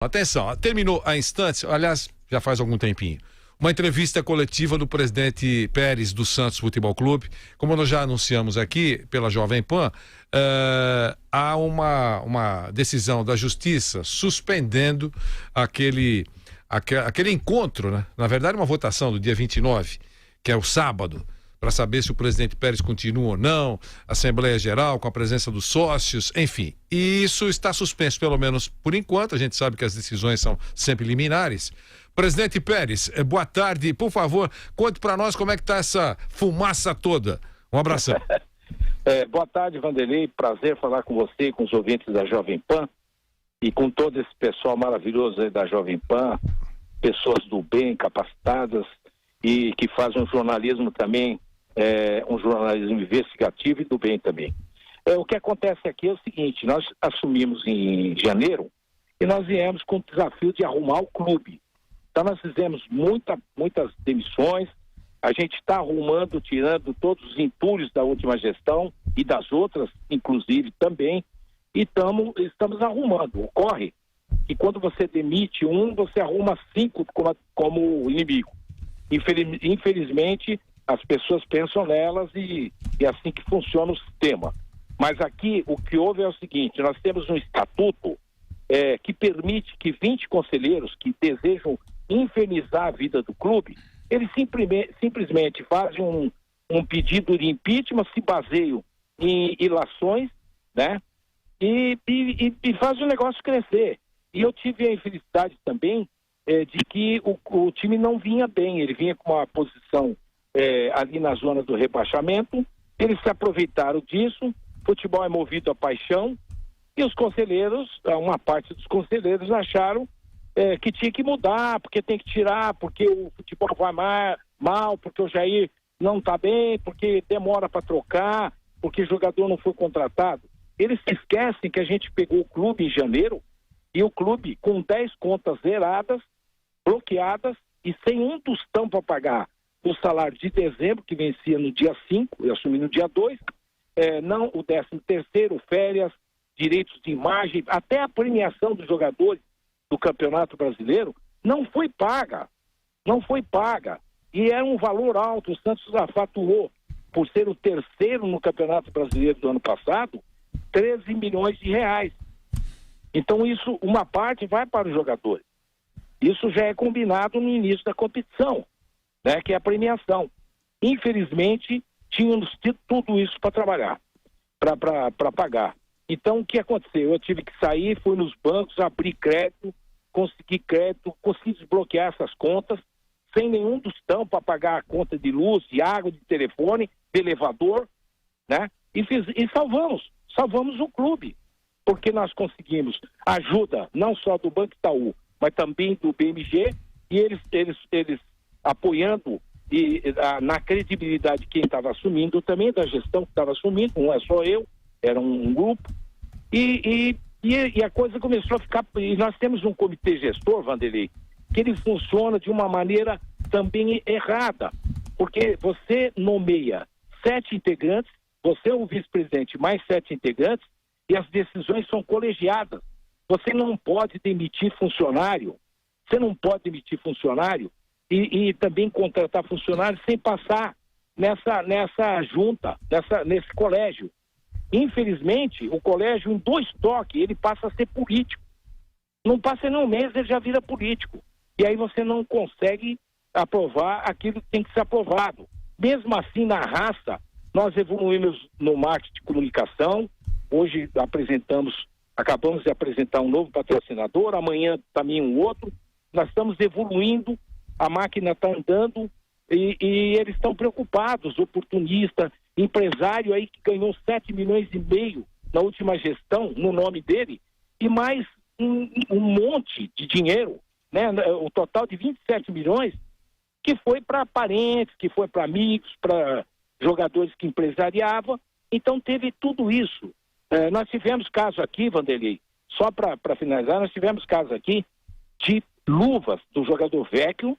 Atenção, terminou há instantes, aliás, já faz algum tempinho, uma entrevista coletiva do presidente Pérez do Santos Futebol Clube. Como nós já anunciamos aqui pela Jovem Pan, há uma decisão da Justiça suspendendo aquele encontro, né? Na verdade, uma votação do dia 29, que é o sábado, para saber se o presidente Pérez continua ou não, Assembleia Geral, com a presença dos sócios, enfim. E isso está suspenso, pelo menos por enquanto. A gente sabe que as decisões são sempre liminares. Presidente Pérez, boa tarde. Por favor, conte para nós como é que está essa fumaça toda. Um abração. Boa tarde, Vanderlei. Prazer falar com você, com os ouvintes da Jovem Pan e com todo esse pessoal maravilhoso aí da Jovem Pan, pessoas do bem, capacitadas e que fazem um jornalismo também, um jornalismo investigativo e do bem também. O que acontece aqui é o seguinte: nós assumimos em janeiro e nós viemos com o desafio de arrumar o clube. Então nós fizemos muitas demissões, a gente está arrumando, tirando todos os entulhos da última gestão e das outras, inclusive, também, e estamos arrumando. Ocorre que quando você demite um, você arruma 5 como inimigo. Infelizmente, as pessoas pensam nelas e é assim que funciona o sistema. Mas aqui o que houve é o seguinte: nós temos um estatuto que permite que 20 conselheiros que desejam infernizar a vida do clube, eles simplesmente fazem um pedido de impeachment, se baseiam em ilações, né? E fazem o negócio crescer. E eu tive a infelicidade também de que o time não vinha bem, ele vinha com uma posição ali na zona do rebaixamento. Eles se aproveitaram disso. Futebol é movido a paixão e os conselheiros, uma parte dos conselheiros acharam que tinha que mudar, porque tem que tirar, porque o futebol vai mal, porque o Jair não está bem, porque demora para trocar, porque o jogador não foi contratado. Eles se esquecem que a gente pegou o clube em janeiro e o clube com 10 contas zeradas, bloqueadas e sem um tostão para pagar o salário de dezembro, que vencia no dia 5, eu assumi no dia 2, não o 13º, férias, direitos de imagem, até a premiação dos jogadores do Campeonato Brasileiro não foi paga. E era um valor alto. O Santos já faturou, por ser o terceiro no Campeonato Brasileiro do ano passado, 13 milhões de reais. Então isso, uma parte vai para os jogadores. Isso já é combinado no início da competição, né, que é a premiação. Infelizmente, tínhamos tido tudo isso para trabalhar, para pagar. Então, o que aconteceu? Eu tive que sair, fui nos bancos, abrir crédito, consegui desbloquear essas contas, sem nenhum tostão para pagar a conta de luz, de água, de telefone, de elevador, né? E salvamos o clube, porque nós conseguimos ajuda não só do Banco Itaú, mas também do BMG, e eles apoiando na credibilidade de quem estava assumindo, também da gestão que estava assumindo, não é só eu, era um grupo, e a coisa começou a ficar. E nós temos um comitê gestor, Vanderlei, que ele funciona de uma maneira também errada, porque você nomeia 7 integrantes, você é o vice-presidente, mais 7 integrantes, e as decisões são colegiadas. Você não pode demitir funcionário, e também contratar funcionário sem passar nessa junta, nesse colégio. Infelizmente, o colégio, em 2 toques, ele passa a ser político. Não passa nem um mês, ele já vira político. E aí você não consegue aprovar aquilo que tem que ser aprovado. Mesmo assim, na raça, nós evoluímos no marketing de comunicação. Hoje acabamos de apresentar um novo patrocinador, amanhã também um outro. Nós estamos evoluindo, a máquina está andando e eles estão preocupados, oportunista, empresário aí que ganhou 7 milhões e meio na última gestão, no nome dele, e mais um monte de dinheiro, né? O total de 27 milhões, que foi para parentes, que foi para amigos, para jogadores que empresariavam. Então teve tudo isso. Nós tivemos caso aqui, Vanderlei, só para finalizar, nós tivemos caso aqui de luvas do jogador Vecchio,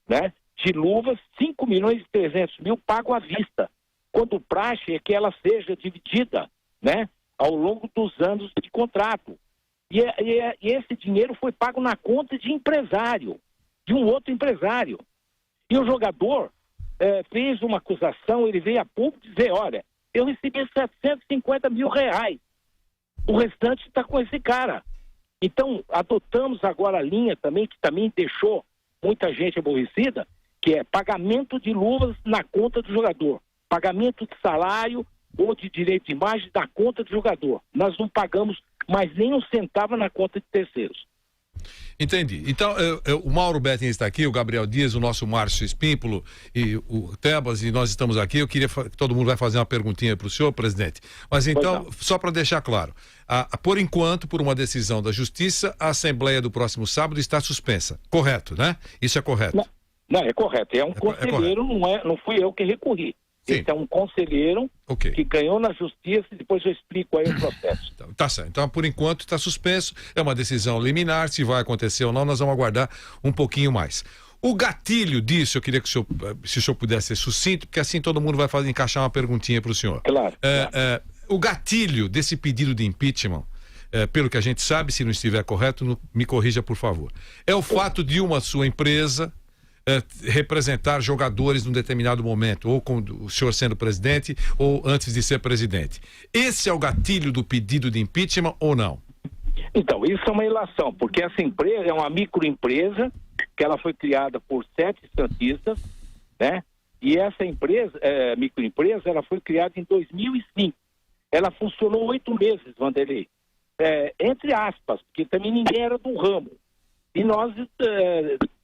né? De luvas, 5 milhões e 300 mil pago à vista, quando o praxe é que ela seja dividida, né, ao longo dos anos de contrato. E esse dinheiro foi pago na conta de empresário, de um outro empresário. E o jogador fez uma acusação, ele veio a público dizer, olha, eu recebi 750 mil reais. O restante está com esse cara. Então, adotamos agora a linha também, que também deixou muita gente aborrecida, que é pagamento de luvas na conta do jogador. Pagamento de salário ou de direito de imagem da conta do jogador. Nós não pagamos mais nem um centavo na conta de terceiros. Entendi. Então, o Mauro Betting está aqui, o Gabriel Dias, o nosso Márcio Espímpolo e o Tebas, e nós estamos aqui. Eu queria que todo mundo vai fazer uma perguntinha para o senhor, presidente. Mas então, só para deixar claro, por enquanto, por uma decisão da Justiça, a Assembleia do próximo sábado está suspensa. Correto, né? Isso é correto? Não, é correto. É um conselheiro, não fui eu que recorri. Sim. Esse é um conselheiro que ganhou na Justiça e depois eu explico aí o processo. Tá certo. Então, por enquanto, está suspenso. É uma decisão liminar. Se vai acontecer ou não, nós vamos aguardar um pouquinho mais. O gatilho disso, eu queria que se o senhor pudesse ser sucinto, porque assim todo mundo vai encaixar uma perguntinha para o senhor. Claro. O gatilho desse pedido de impeachment, pelo que a gente sabe, se não estiver correto, me corrija, por favor. É o fato de uma sua empresa representar jogadores num determinado momento, ou com o senhor sendo presidente, ou antes de ser presidente. Esse é o gatilho do pedido de impeachment ou não? Então, isso é uma ilação, porque essa empresa é uma microempresa, que ela foi criada por 7 santistas, né? E essa empresa, microempresa, ela foi criada em 2005. Ela funcionou 8 meses, Vanderlei. Entre aspas, porque também ninguém era do ramo. E nós...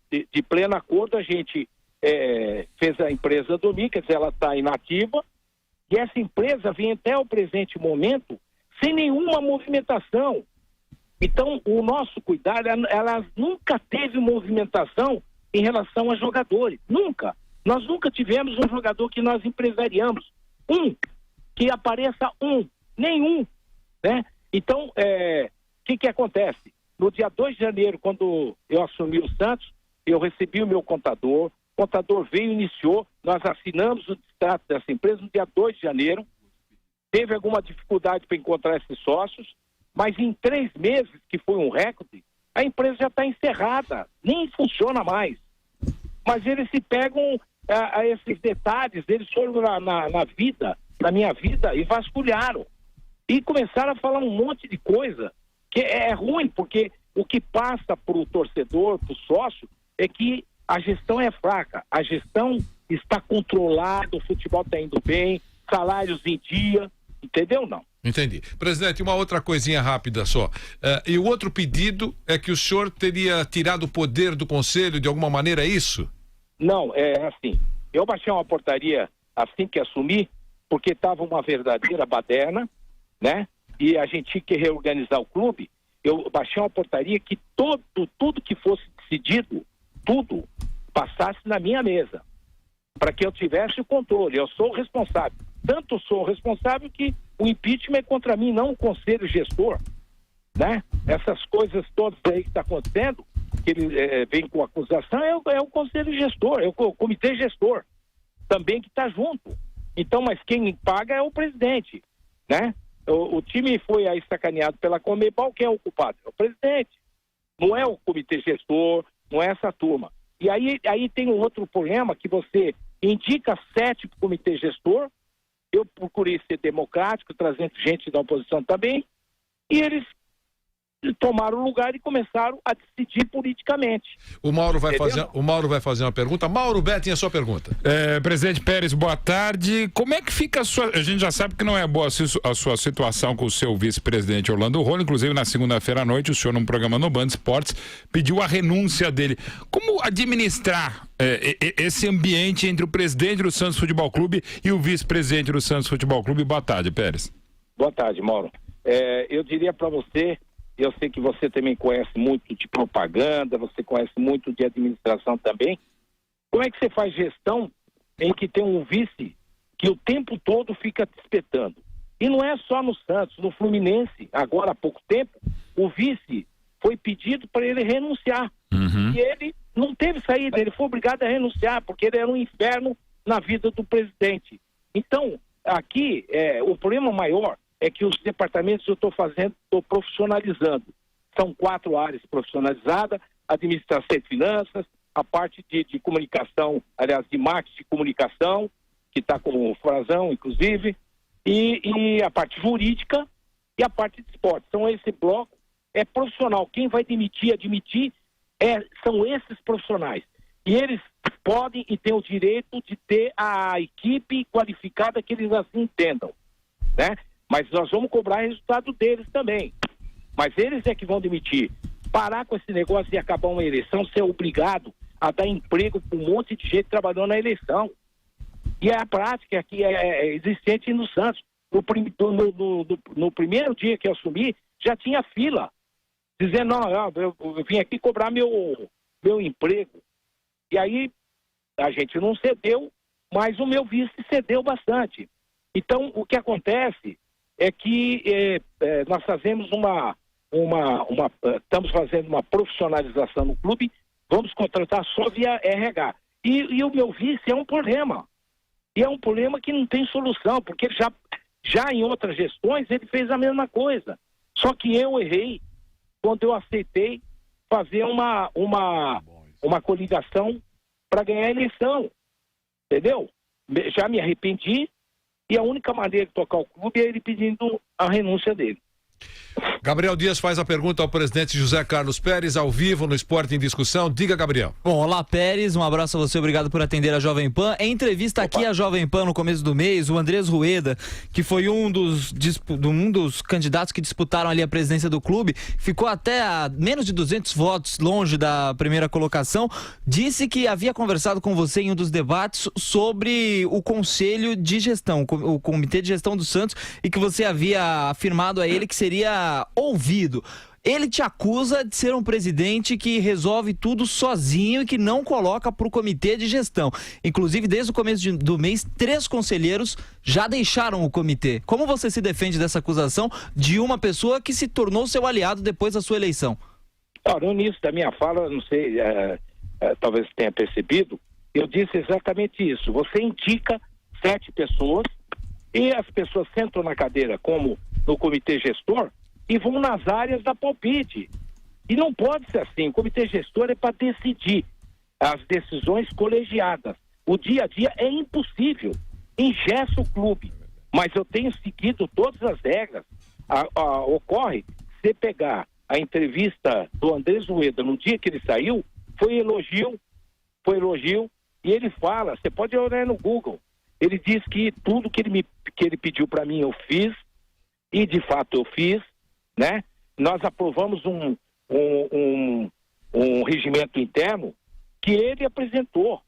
De pleno acordo, a gente fez a empresa dormir, quer dizer, ela está inativa, e essa empresa vem até o presente momento sem nenhuma movimentação. Então, o nosso cuidado, ela nunca teve movimentação em relação a jogadores. Nunca. Nós nunca tivemos um jogador que nós empresariamos. Que apareça nenhum. Né? Então, o que acontece? No dia 2 de janeiro, quando eu assumi o Santos, eu recebi o meu contador veio, iniciou, nós assinamos o distrato dessa empresa no dia 2 de janeiro, teve alguma dificuldade para encontrar esses sócios, mas em 3 meses, que foi um recorde, a empresa já está encerrada, nem funciona mais. Mas eles se pegam a esses detalhes, eles foram na minha vida, e vasculharam. E começaram a falar um monte de coisa, que é ruim, porque o que passa para o torcedor, para o sócio, é que a gestão é fraca, a gestão está controlada, o futebol está indo bem, salários em dia, entendeu? Não. Entendi. Presidente, uma outra coisinha rápida só. E o outro pedido é que o senhor teria tirado o poder do conselho de alguma maneira, é isso? Não, é assim, eu baixei uma portaria assim que assumi, porque estava uma verdadeira baderna, né? E a gente tinha que reorganizar o clube. Eu baixei uma portaria que tudo que fosse decidido, tudo passasse na minha mesa, para que eu tivesse o controle. Eu sou o responsável. Tanto sou o responsável que o impeachment é contra mim, não o conselho gestor, né? Essas coisas todas aí que está acontecendo, que ele vem com acusação, é o conselho gestor, é o comitê gestor, também que está junto. Então, mas quem paga é o presidente, né? O time foi aí sacaneado pela Conmebol, quem é o culpado? É o presidente. Não é o comitê gestor, não é essa turma. E aí tem um outro problema, que você indica 7 para o comitê gestor, eu procurei ser democrático, trazendo gente da oposição também, e eles tomaram o lugar e começaram a decidir politicamente. O Mauro vai fazer uma pergunta. Mauro Betting, a sua pergunta. Presidente Pérez, boa tarde. Como é que fica a gente já sabe que não é boa a sua situação com o seu vice-presidente Orlando Rolo, inclusive na segunda-feira à noite o senhor, num programa no Band Esportes, pediu a renúncia dele. Como administrar esse ambiente entre o presidente do Santos Futebol Clube e o vice-presidente do Santos Futebol Clube? Boa tarde, Pérez. Boa tarde, Mauro. Eu diria para você, eu sei que você também conhece muito de propaganda, você conhece muito de administração também. Como é que você faz gestão em que tem um vice que o tempo todo fica te espetando? E não é só no Santos, no Fluminense, agora há pouco tempo, o vice foi pedido para ele renunciar. E ele não teve saída, ele foi obrigado a renunciar, porque ele era um inferno na vida do presidente. Então, aqui, o problema maior é que os departamentos eu estou profissionalizando. são 4 áreas profissionalizadas: administração e finanças, a parte de comunicação, aliás, de marketing de comunicação, que está com o Frazão, inclusive, e a parte jurídica e a parte de esporte. Então, esse bloco é profissional. Quem vai admitir, são esses profissionais. E eles podem e têm o direito de ter a equipe qualificada que eles assim entendam, né? Mas nós vamos cobrar resultado deles também. Mas eles é que vão demitir. Parar com esse negócio de acabar uma eleição, ser obrigado a dar emprego para um monte de gente trabalhando na eleição. E a prática que é existente no Santos. No primeiro dia que eu assumi, já tinha fila, dizendo, não, eu vim aqui cobrar meu emprego. E aí a gente não cedeu, mas o meu vice cedeu bastante. Então, o que acontece é que nós fazemos estamos fazendo uma profissionalização no clube, vamos contratar só via RH. E o meu vice é um problema. E é um problema que não tem solução, porque já em outras gestões ele fez a mesma coisa. Só que eu errei quando eu aceitei fazer uma coligação para ganhar a eleição. Entendeu? Já me arrependi e a única maneira de tocar o clube é ele pedindo a renúncia dele. Gabriel Dias faz a pergunta ao presidente José Carlos Pérez, ao vivo no Esporte em Discussão. Diga, Gabriel. Bom, olá, Pérez, um abraço a você, obrigado por atender a Jovem Pan. Em entrevista aqui à Jovem Pan no começo do mês, o Andrés Rueda, que foi um dos candidatos que disputaram ali a presidência do clube, ficou até a menos de 200 votos longe da primeira colocação, disse que havia conversado com você em um dos debates sobre o Conselho de Gestão, o Comitê de Gestão do Santos, e que você havia afirmado a ele que seria ouvido. Ele te acusa de ser um presidente que resolve tudo sozinho e que não coloca para o comitê de gestão. Inclusive, desde o começo do mês, 3 conselheiros já deixaram o comitê. Como você se defende dessa acusação de uma pessoa que se tornou seu aliado depois da sua eleição? No início da minha fala, não sei, talvez tenha percebido, eu disse exatamente isso. Você indica 7 pessoas e as pessoas sentam na cadeira, como no comitê gestor, e vão nas áreas da palpite. E não pode ser assim. O comitê gestor é para decidir as decisões colegiadas. O dia a dia é impossível. Engessa o clube. Mas eu tenho seguido todas as regras. Ocorre, se pegar a entrevista do Andrés Rueda no dia que ele saiu, foi elogio, e ele fala, você pode olhar no Google, ele diz que tudo que ele pediu para mim eu fiz, e de fato eu fiz, né? Nós aprovamos um regimento interno que ele apresentou.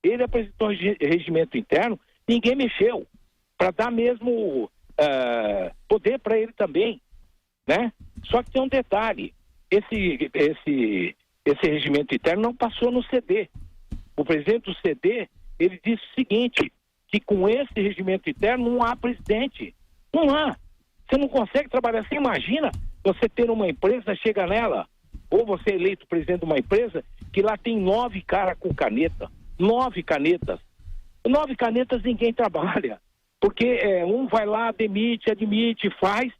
Ele apresentou regimento interno, ninguém mexeu, para dar mesmo poder para ele também, né? Só que tem um detalhe, esse regimento interno não passou no CD. O presidente do CD, ele disse o seguinte, que com esse regimento interno não há presidente. Não há. Você não consegue trabalhar. Você imagina você ter uma empresa, chega nela, ou você é eleito presidente de uma empresa, que lá tem 9 caras com caneta. 9 canetas. 9 canetas ninguém trabalha. Porque um vai lá, admite, faz,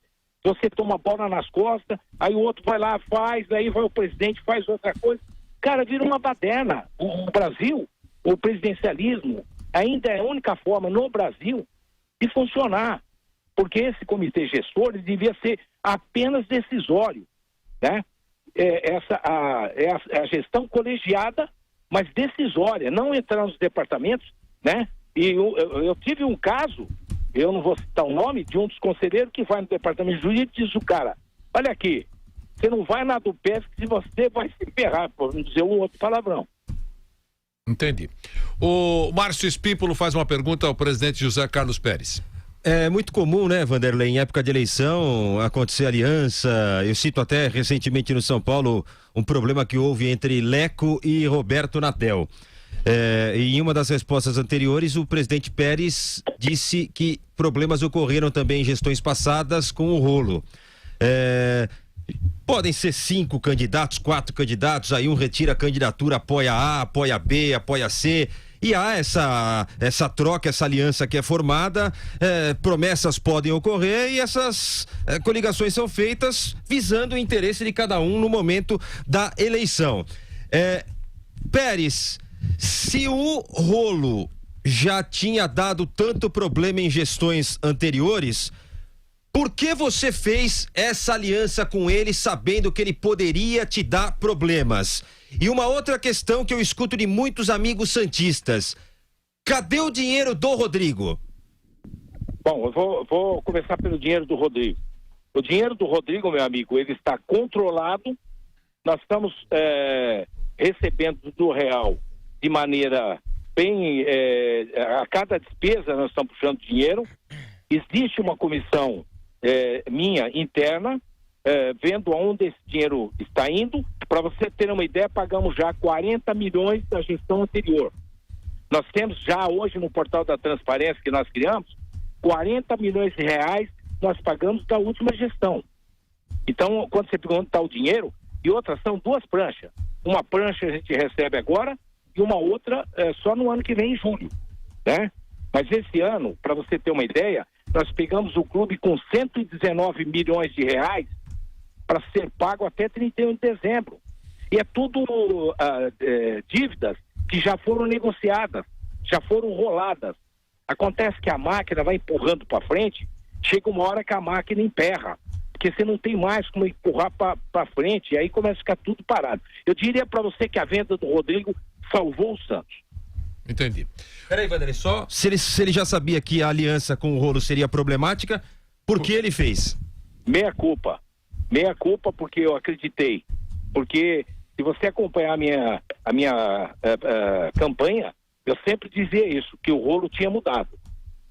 você toma bola nas costas, aí o outro vai lá, faz, aí vai o presidente, faz outra coisa. Cara, vira uma baderna. O Brasil, o presidencialismo, ainda é a única forma no Brasil de funcionar. Porque esse comitê gestor ele devia ser apenas decisório, né? É a gestão colegiada, mas decisória, não entrar nos departamentos, né? E eu tive um caso, eu não vou citar o nome, de um dos conselheiros que vai no departamento jurídico e diz o cara, olha aqui, você não vai na do PES que você vai se ferrar, por não dizer um outro palavrão. Entendi. O Márcio Espípolo faz uma pergunta ao presidente José Carlos Pérez. É muito comum, né, Vanderlei, em época de eleição, acontecer aliança. Eu cito até recentemente no São Paulo um problema que houve entre Leco e Roberto Natel. E em uma das respostas anteriores, o presidente Pérez disse que problemas ocorreram também em gestões passadas com o rolo. Podem ser 5 candidatos, 4 candidatos, aí um retira a candidatura, apoia A, apoia B, apoia C, e há essa troca, essa aliança que é formada, promessas podem ocorrer e essas coligações são feitas visando o interesse de cada um no momento da eleição. Pérez, se o rolo já tinha dado tanto problema em gestões anteriores, por que você fez essa aliança com ele sabendo que ele poderia te dar problemas? E uma outra questão que eu escuto de muitos amigos santistas: cadê o dinheiro do Rodrigo? Bom, eu vou começar pelo dinheiro do Rodrigo. O dinheiro do Rodrigo, meu amigo, ele está controlado. Nós estamos recebendo do real de maneira bem... a cada despesa nós estamos puxando dinheiro. Existe uma comissão minha interna, vendo aonde esse dinheiro está indo. Para você ter uma ideia, pagamos já 40 milhões da gestão anterior. Nós temos já hoje no portal da transparência que nós criamos, 40 milhões de reais nós pagamos da última gestão. Então, quando você pergunta onde está o dinheiro, e outra, são duas pranchas. Uma prancha a gente recebe agora e uma outra só no ano que vem, em julho, né? Mas esse ano, para você ter uma ideia, nós pegamos o clube com 119 milhões de reais para ser pago até 31 de dezembro. E é tudo dívidas que já foram negociadas, já foram roladas. Acontece que a máquina vai empurrando para frente, chega uma hora que a máquina emperra, porque você não tem mais como empurrar para frente, e aí começa a ficar tudo parado. Eu diria para você que a venda do Rodrigo salvou o Santos. Entendi. Peraí, Vanderlei, só se ele já sabia que a aliança com o rolo seria problemática, por que ele fez? Meia culpa, porque eu acreditei. Porque se você acompanhar a minha campanha, eu sempre dizia isso, que o rolo tinha mudado.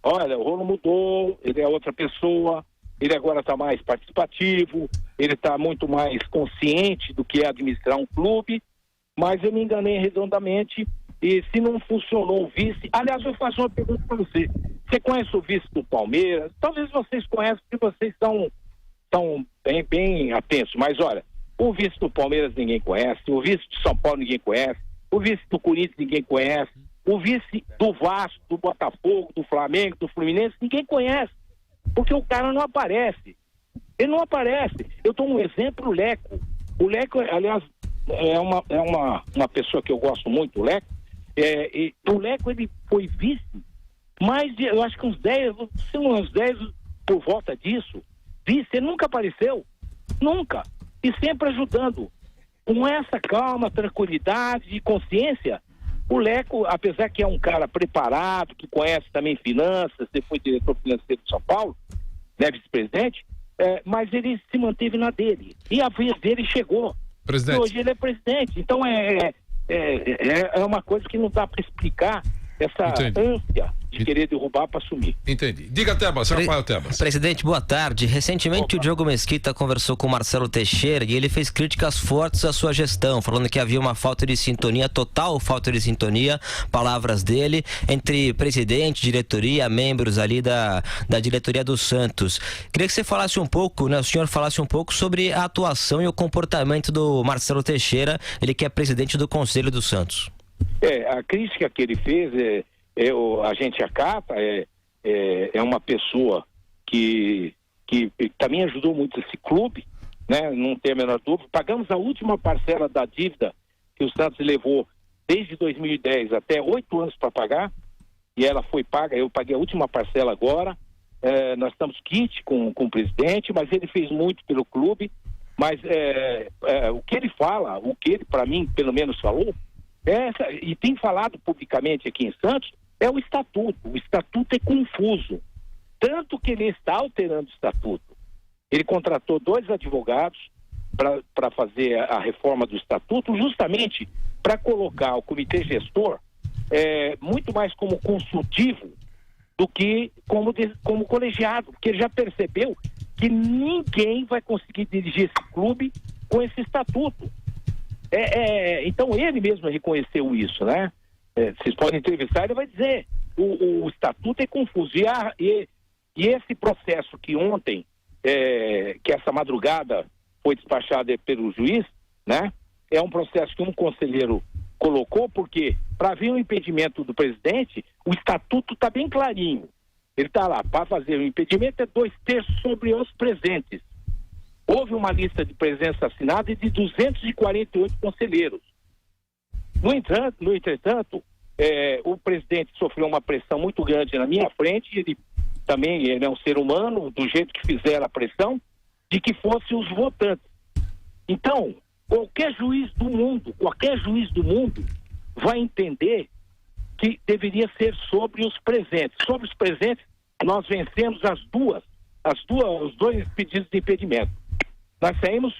Olha, o rolo mudou, ele é outra pessoa, ele agora está mais participativo, ele está muito mais consciente do que é administrar um clube, mas eu me enganei redondamente. E se não funcionou o vice... Aliás, eu faço uma pergunta para você. Você conhece o vice do Palmeiras? Talvez vocês conheçam, porque vocês estão bem atentos. Mas, olha, o vice do Palmeiras ninguém conhece, o vice de São Paulo ninguém conhece, o vice do Corinthians ninguém conhece, o vice do Vasco, do Botafogo, do Flamengo, do Fluminense, ninguém conhece. Porque o cara não aparece. Ele não aparece. Eu dou um exemplo, o Leco. O Leco, aliás, é uma pessoa que eu gosto muito, o Leco. E o Leco, ele foi vice mais de, eu acho que uns 10 por volta disso. Vice, ele nunca apareceu, nunca, e sempre ajudando, com essa calma, tranquilidade e consciência. O Leco, apesar que é um cara preparado, que conhece também finanças, ele foi diretor financeiro de São Paulo, né, vice-presidente, mas ele se manteve na dele, e a vez dele chegou. Presidente. E hoje ele é presidente, então é uma coisa que não dá para explicar essa ânsia de querer derrubar para assumir. Entendi. Diga, Tebas, Rafael Tebas. Presidente, boa tarde. Recentemente o Diogo Mesquita conversou com o Marcelo Teixeira e ele fez críticas fortes à sua gestão, falando que havia uma falta de sintonia, total falta de sintonia, palavras dele, entre presidente, diretoria, membros ali da diretoria do Santos. Queria que você falasse um pouco, né, o senhor falasse um pouco sobre a atuação e o comportamento do Marcelo Teixeira, ele que é presidente do Conselho do Santos. A crítica que ele fez, a gente acata, é uma pessoa que também ajudou muito esse clube, né? Não tem a menor dúvida. Pagamos a última parcela da dívida que o Santos levou desde 2010 até 8 anos para pagar, e ela foi paga, eu paguei a última parcela agora. Nós estamos quite com o presidente, mas ele fez muito pelo clube, mas o que ele fala, o que ele, para mim, pelo menos falou, e tem falado publicamente aqui em Santos, é o estatuto. O estatuto é confuso, tanto que ele está alterando o estatuto. Ele contratou 2 advogados para fazer a reforma do estatuto, justamente para colocar o comitê gestor muito mais como consultivo do que como colegiado, porque ele já percebeu que ninguém vai conseguir dirigir esse clube com esse estatuto. Então ele mesmo reconheceu isso, né? Vocês podem entrevistar, ele vai dizer, o estatuto é confuso. E esse processo que ontem, que essa madrugada foi despachado pelo juiz, né? É um processo que um conselheiro colocou, porque para haver um impedimento do presidente, o estatuto está bem clarinho. Ele está lá, para fazer o impedimento é 2/3 sobre os presentes. Houve uma lista de presença assinada de 248 conselheiros. No entretanto, o presidente sofreu uma pressão muito grande na minha frente, ele é um ser humano, do jeito que fizeram a pressão, de que fossem os votantes. Então, qualquer juiz do mundo vai entender que deveria ser sobre os presentes. Sobre os presentes, nós vencemos os dois pedidos de impedimento. Nós saímos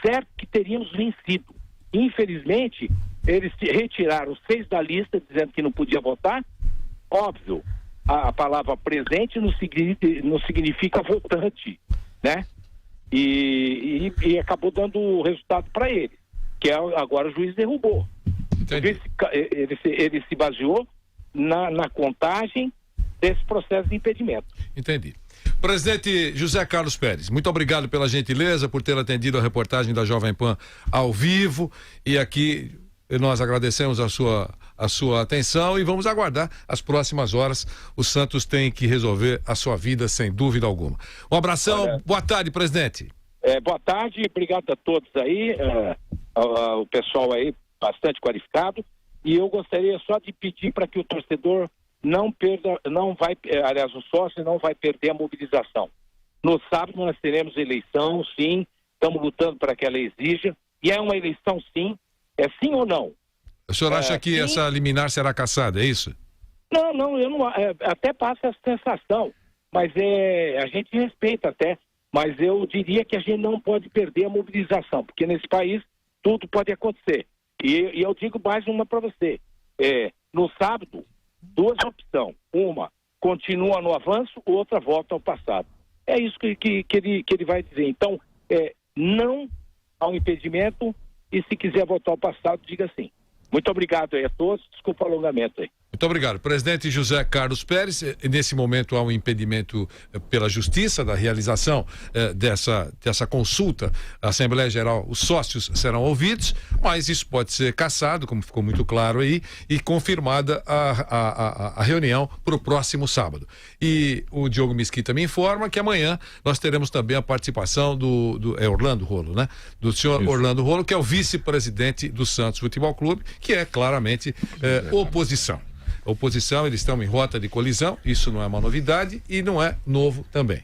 certo que teríamos vencido. Infelizmente, eles retiraram 6 da lista, dizendo que não podia votar. Óbvio, a palavra presente não significa votante, né? E acabou dando o resultado para eles, que agora o juiz derrubou. Ele se baseou na contagem desse processo de impedimento. Entendi. Presidente José Carlos Pérez, muito obrigado pela gentileza, por ter atendido a reportagem da Jovem Pan ao vivo, e aqui nós agradecemos a sua atenção e vamos aguardar as próximas horas. O Santos tem que resolver a sua vida, sem dúvida alguma. Um abração, boa tarde, presidente. Boa tarde, obrigado a todos aí, o pessoal aí bastante qualificado, e eu gostaria só de pedir para que o torcedor o sócio não vai perder a mobilização. No sábado nós teremos eleição, sim, estamos lutando para que ela exija, e é uma eleição sim, é sim ou não? O senhor acha que essa liminar será cassada, é isso? Não, eu não, até passa essa sensação, mas a gente respeita até, mas eu diria que a gente não pode perder a mobilização, porque nesse país tudo pode acontecer. E eu digo mais uma para você, no sábado, 2 opções, uma continua no avanço, outra volta ao passado. É isso que ele vai dizer. Então, não ao impedimento, e se quiser voltar ao passado, diga sim. Muito obrigado aí a todos, desculpa o alongamento aí. Muito obrigado. Presidente José Carlos Pérez, nesse momento há um impedimento pela Justiça da realização dessa consulta à Assembleia Geral. Os sócios serão ouvidos, mas isso pode ser cassado, como ficou muito claro aí, e confirmada a reunião para o próximo sábado. E o Diogo Mesquita me informa que amanhã nós teremos também a participação do Orlando Rolo, né? Do senhor isso. Orlando Rolo, que é o vice-presidente do Santos Futebol Clube, que é claramente oposição. Oposição, eles estão em rota de colisão, isso não é uma novidade e não é novo também.